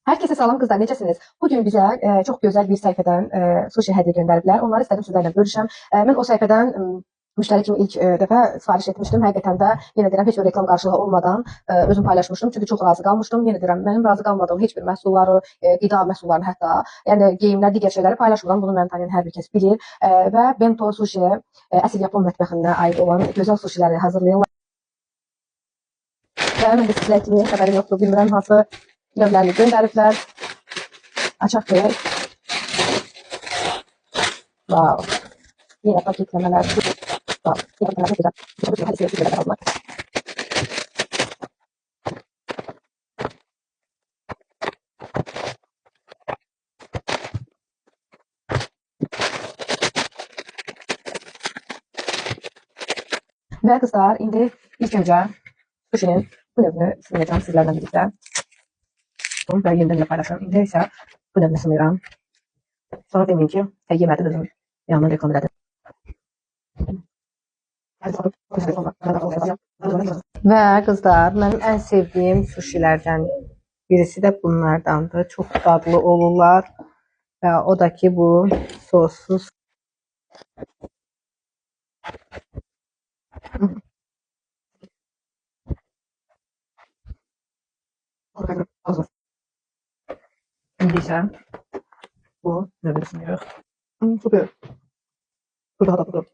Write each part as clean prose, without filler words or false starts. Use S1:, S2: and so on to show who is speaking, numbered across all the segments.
S1: Herkese salam kızlar, necəsiniz? Bugün bizə çox gözəl bir səhifədən sushi hədiyyə göndəriblər. Onları istədim sizlərlə bölüşəm. Mən o səhifədən müştəri kimi ilk dəfə sifariş etmişdim. Həqiqətən də yenə deyirəm heç bir reklam qarşılığı olmadan özüm paylaşmışdım. Çünki çox razı qalmışdım. Yenə deyirəm mənim razı qalmadığım heç bir məhsulları, qida məhsullarını hətta, yəni geyimlər, digər şeyləri paylaşmıram. Bunu mənim tanıyan hər bir kəs bilir. Və Bento Sushi əsl Yapon mətbəxinə aid olan gözəl sushiləri hazırlayırlar. Və mən də sizlər kimi xəbərim yoxdur, bilmirəm hansı növlərini göndəriblər. Açaq görək. Wow. Yenə paketləmələr. Wow. Paketləmələr çox gözəl. Hədisiyə sizlərə almaq. Və qızlar, indi ilk öncə sushinin bu növünü sınayacağım sizlərlə birlikdə. Və yenidən də paylaşıram. İndi isə bu növünü sınayıram. Sonra deməyin ki, yemədi dedim. Yanına reklam elədim. Və qızlar, mənim ən sevdiyim sushilərdən birisi də bunlardandır. Çox dadlı olurlar. Və o da ki, bu sossuz. İndi isə bu növünü sınayırıq. Super. Bu daha dadlıdır.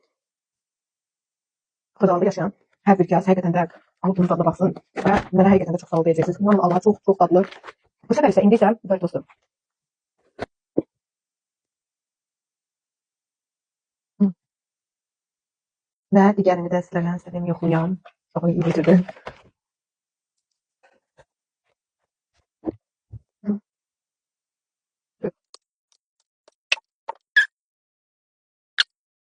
S1: Xırdalıqda yaşayan hər bir kəs həqiqətən də alıb bunun dadına baxsın və mənə həqiqətən də çox sağ ol deyəcəksiniz. İnanın Allah, çox dadlı. Bu səfər isə indi isə biber tostu. Və digərini də sizlərlə istədiyim yoxlayam. Çox iyi bitirdim.